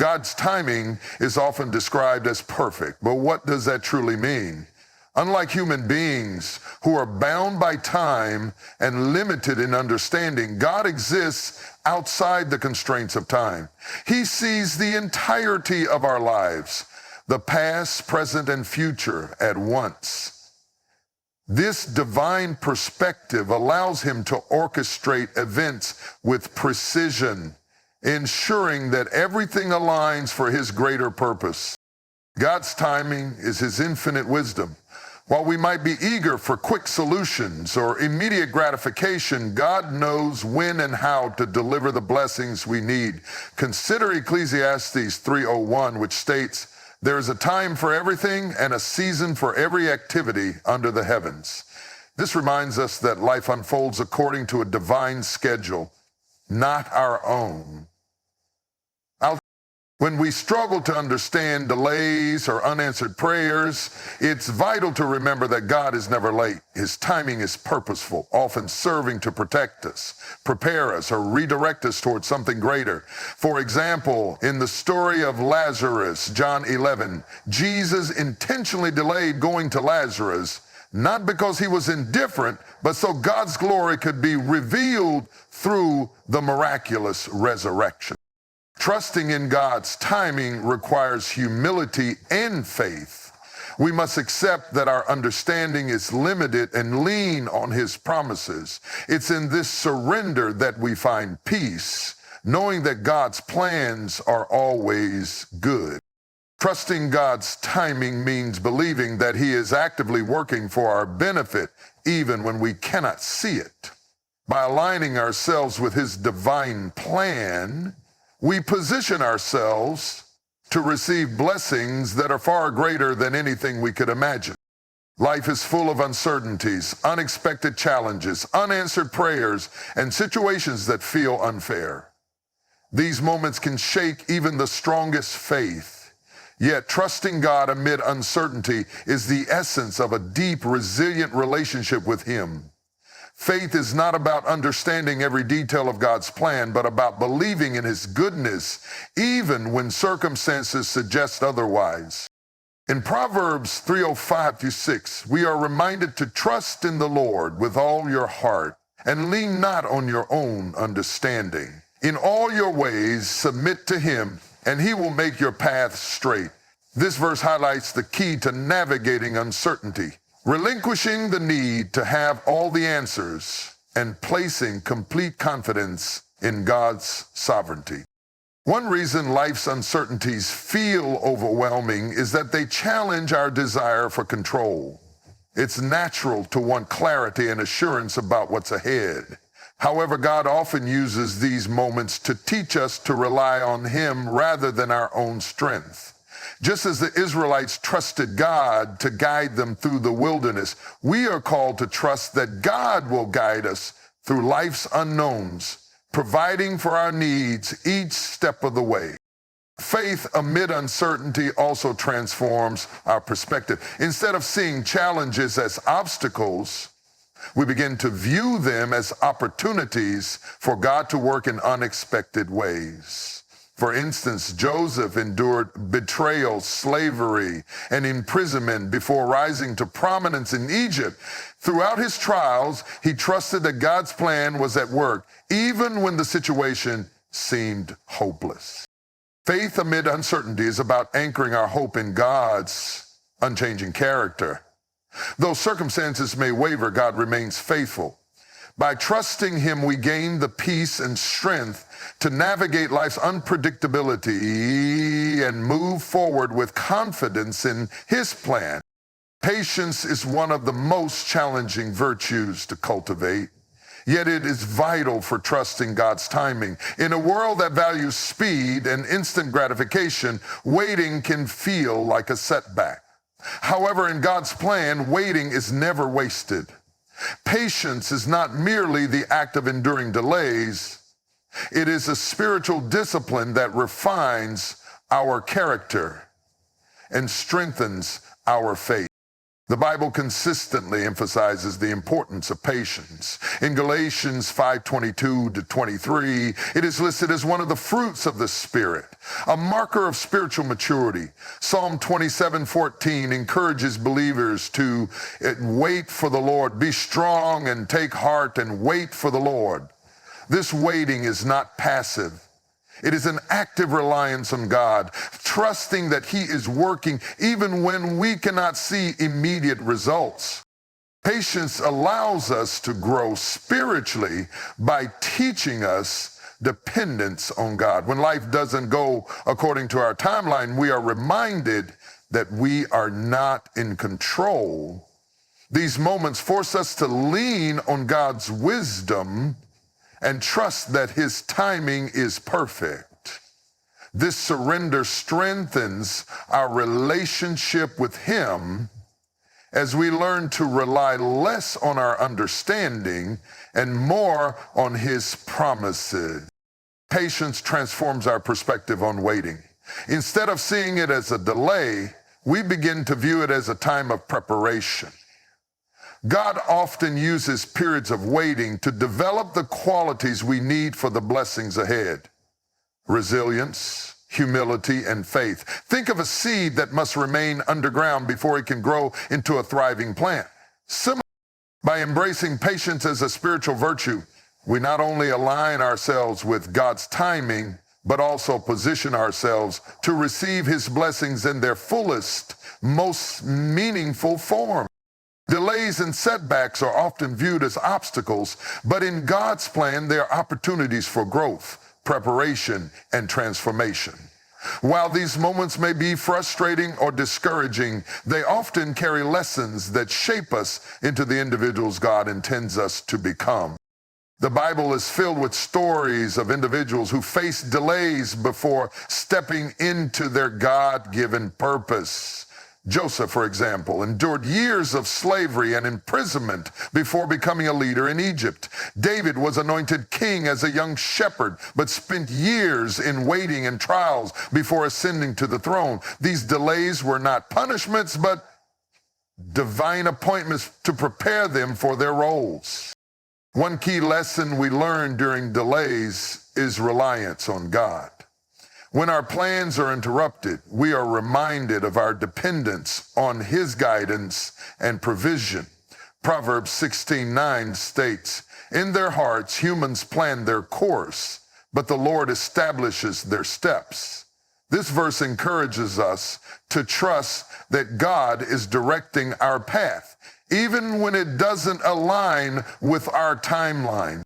God's timing is often described as perfect, but what does that truly mean? Unlike human beings who are bound by time and limited in understanding, God exists outside the constraints of time. He sees the entirety of our lives, the past, present, and future at once. This divine perspective allows him to orchestrate events with precision, ensuring that everything aligns for his greater purpose. God's timing is his infinite wisdom. While we might be eager for quick solutions or immediate gratification, God knows when and how to deliver the blessings we need. Consider Ecclesiastes 3:01, which states, "There is a time for everything and a season for every activity under the heavens." This reminds us that life unfolds according to a divine schedule, not our own. When we struggle to understand delays or unanswered prayers, it's vital to remember that God is never late. His timing is purposeful, often serving to protect us, prepare us, or redirect us towards something greater. For example, in the story of Lazarus, John 11, Jesus intentionally delayed going to Lazarus, not because he was indifferent, but so God's glory could be revealed through the miraculous resurrection. Trusting in God's timing requires humility and faith. We must accept that our understanding is limited and lean on his promises. It's in this surrender that we find peace, knowing that God's plans are always good. Trusting God's timing means believing that he is actively working for our benefit, even when we cannot see it. By aligning ourselves with his divine plan, we position ourselves to receive blessings that are far greater than anything we could imagine. Life is full of uncertainties, unexpected challenges, unanswered prayers, and situations that feel unfair. These moments can shake even the strongest faith. Yet trusting God amid uncertainty is the essence of a deep, resilient relationship with him. Faith is not about understanding every detail of God's plan, but about believing in his goodness, even when circumstances suggest otherwise. In Proverbs 3:05-6, we are reminded to trust in the Lord with all your heart and lean not on your own understanding. In all your ways, submit to him, and he will make your path straight. This verse highlights the key to navigating uncertainty. Relinquishing the need to have all the answers and placing complete confidence in God's sovereignty. One reason life's uncertainties feel overwhelming is that they challenge our desire for control. It's natural to want clarity and assurance about what's ahead. However, God often uses these moments to teach us to rely on him rather than our own strength. Just as the Israelites trusted God to guide them through the wilderness, we are called to trust that God will guide us through life's unknowns, providing for our needs each step of the way. Faith amid uncertainty also transforms our perspective. Instead of seeing challenges as obstacles, we begin to view them as opportunities for God to work in unexpected ways. For instance, Joseph endured betrayal, slavery, and imprisonment before rising to prominence in Egypt. Throughout his trials, he trusted that God's plan was at work, even when the situation seemed hopeless. Faith amid uncertainty is about anchoring our hope in God's unchanging character. Though circumstances may waver, God remains faithful. By trusting him, we gain the peace and strength to navigate life's unpredictability and move forward with confidence in his plan. Patience is one of the most challenging virtues to cultivate, yet it is vital for trusting God's timing. In a world that values speed and instant gratification, waiting can feel like a setback. However, in God's plan, waiting is never wasted. Patience is not merely the act of enduring delays. It is a spiritual discipline that refines our character and strengthens our faith. The Bible consistently emphasizes the importance of patience. In Galatians 5:22 to 23, it is listed as one of the fruits of the Spirit, a marker of spiritual maturity. Psalm 27:14 encourages believers to wait for the Lord. Be strong and take heart and wait for the Lord. This waiting is not passive. It is an active reliance on God, trusting that He is working even when we cannot see immediate results. Patience allows us to grow spiritually by teaching us dependence on God. When life doesn't go according to our timeline, we are reminded that we are not in control. These moments force us to lean on God's wisdom and trust that His timing is perfect. This surrender strengthens our relationship with Him as we learn to rely less on our understanding and more on His promises. Patience transforms our perspective on waiting. Instead of seeing it as a delay, we begin to view it as a time of preparation. God often uses periods of waiting to develop the qualities we need for the blessings ahead: resilience, humility, and faith. Think of a seed that must remain underground before it can grow into a thriving plant. Similarly, by embracing patience as a spiritual virtue, we not only align ourselves with God's timing, but also position ourselves to receive His blessings in their fullest, most meaningful form. Delays and setbacks are often viewed as obstacles, but in God's plan, they are opportunities for growth, preparation, and transformation. While these moments may be frustrating or discouraging, they often carry lessons that shape us into the individuals God intends us to become. The Bible is filled with stories of individuals who faced delays before stepping into their God-given purpose. Joseph, for example, endured years of slavery and imprisonment before becoming a leader in Egypt. David was anointed king as a young shepherd, but spent years in waiting and trials before ascending to the throne. These delays were not punishments, but divine appointments to prepare them for their roles. One key lesson we learn during delays is reliance on God. When our plans are interrupted, we are reminded of our dependence on His guidance and provision. Proverbs 16:9 states, "In their hearts humans plan their course, but the Lord establishes their steps." This verse encourages us to trust that God is directing our path, even when it doesn't align with our timeline.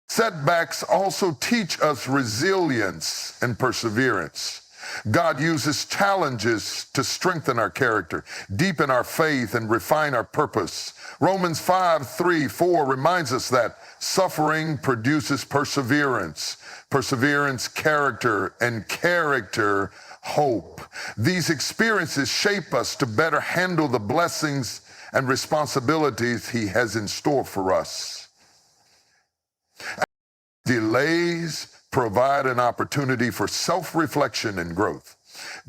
Setbacks also teach us resilience and perseverance. God uses challenges to strengthen our character, deepen our faith, and refine our purpose. Romans 5:3-4 reminds us that suffering produces perseverance, perseverance, character, and character, hope. These experiences shape us to better handle the blessings and responsibilities He has in store for us. Delays provide an opportunity for self-reflection and growth.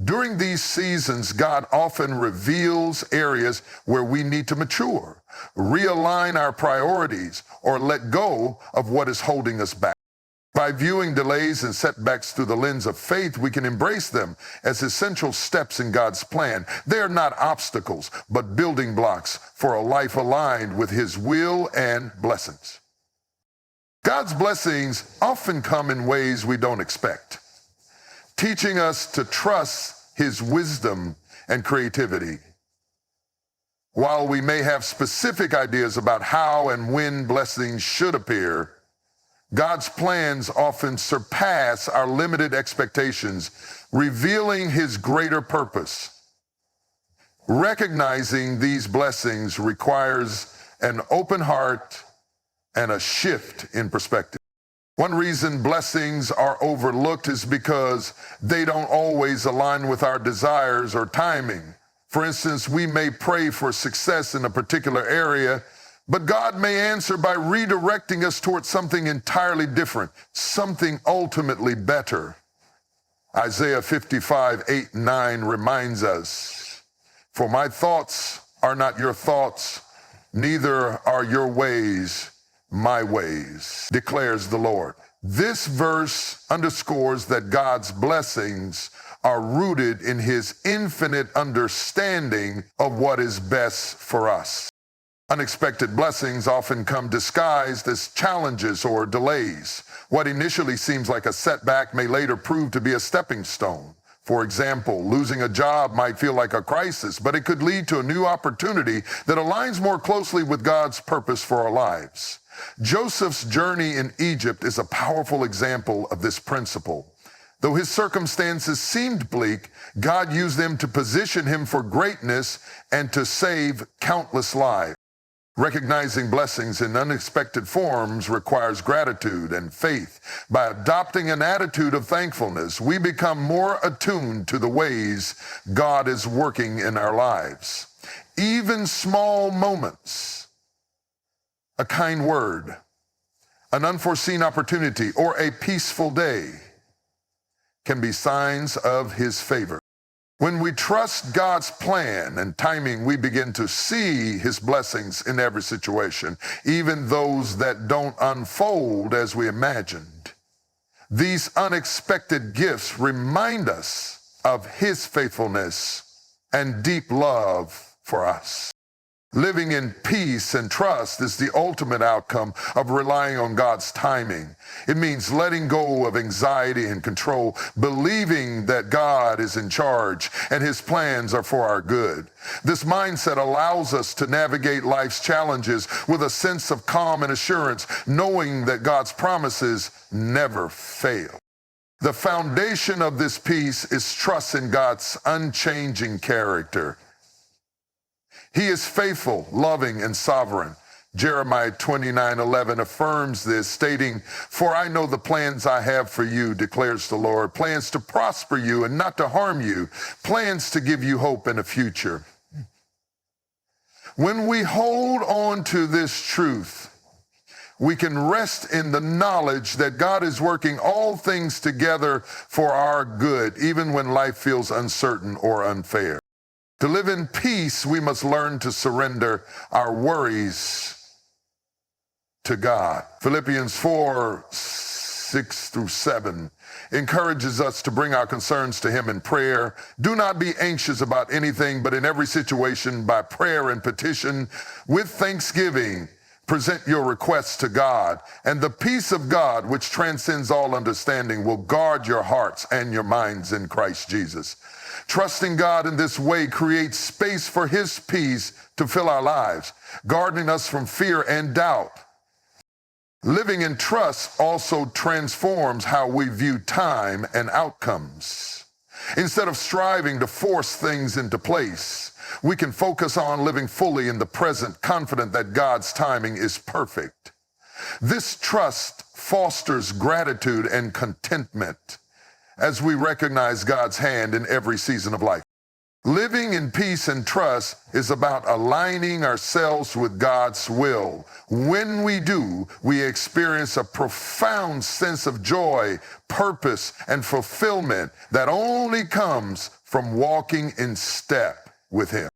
During these seasons, God often reveals areas where we need to mature, realign our priorities, or let go of what is holding us back. By viewing delays and setbacks through the lens of faith, we can embrace them as essential steps in God's plan. They are not obstacles, but building blocks for a life aligned with His will and blessings. God's blessings often come in ways we don't expect, teaching us to trust His wisdom and creativity. While we may have specific ideas about how and when blessings should appear, God's plans often surpass our limited expectations, revealing His greater purpose. Recognizing these blessings requires an open heart and a shift in perspective. One reason blessings are overlooked is because they don't always align with our desires or timing. For instance, we may pray for success in a particular area, but God may answer by redirecting us towards something entirely different, something ultimately better. Isaiah 55:8-9 reminds us, "For my thoughts are not your thoughts, neither are your ways my ways, declares the Lord. This verse underscores that God's blessings are rooted in his infinite understanding of what is best for us. Unexpected blessings often come disguised as challenges or delays. What initially seems like a setback may later prove to be a stepping stone. For example, losing a job might feel like a crisis, but it could lead to a new opportunity that aligns more closely with God's purpose for our lives. Joseph's journey in Egypt is a powerful example of this principle. Though his circumstances seemed bleak, God used them to position him for greatness and to save countless lives. Recognizing blessings in unexpected forms requires gratitude and faith. By adopting an attitude of thankfulness, we become more attuned to the ways God is working in our lives. Even small moments, a kind word, an unforeseen opportunity, or a peaceful day can be signs of his favor. When we trust God's plan and timing, we begin to see his blessings in every situation, even those that don't unfold as we imagined. These unexpected gifts remind us of his faithfulness and deep love for us. Living in peace and trust is the ultimate outcome of relying on God's timing. It means letting go of anxiety and control, believing that God is in charge and his plans are for our good. This mindset allows us to navigate life's challenges with a sense of calm and assurance, knowing that God's promises never fail. The foundation of this peace is trust in God's unchanging character. He is faithful, loving, and sovereign. Jeremiah 29:11 affirms this, stating, "For I know the plans I have for you, declares the Lord, plans to prosper you and not to harm you, plans to give you hope and a future." When we hold on to this truth, we can rest in the knowledge that God is working all things together for our good, even when life feels uncertain or unfair. To live in peace, we must learn to surrender our worries to God. Philippians 4:6-7 encourages us to bring our concerns to him in prayer. Do not be anxious about anything, but in every situation, by prayer and petition, with thanksgiving, present your requests to God, and the peace of God, which transcends all understanding, will guard your hearts and your minds in Christ Jesus. Trusting God in this way creates space for his peace to fill our lives, guarding us from fear and doubt. Living in trust also transforms how we view time and outcomes. Instead of striving to force things into place, we can focus on living fully in the present, confident that God's timing is perfect. This trust fosters gratitude and contentment as we recognize God's hand in every season of life. Living in peace and trust is about aligning ourselves with God's will. When we do, we experience a profound sense of joy, purpose, and fulfillment that only comes from walking in step with him.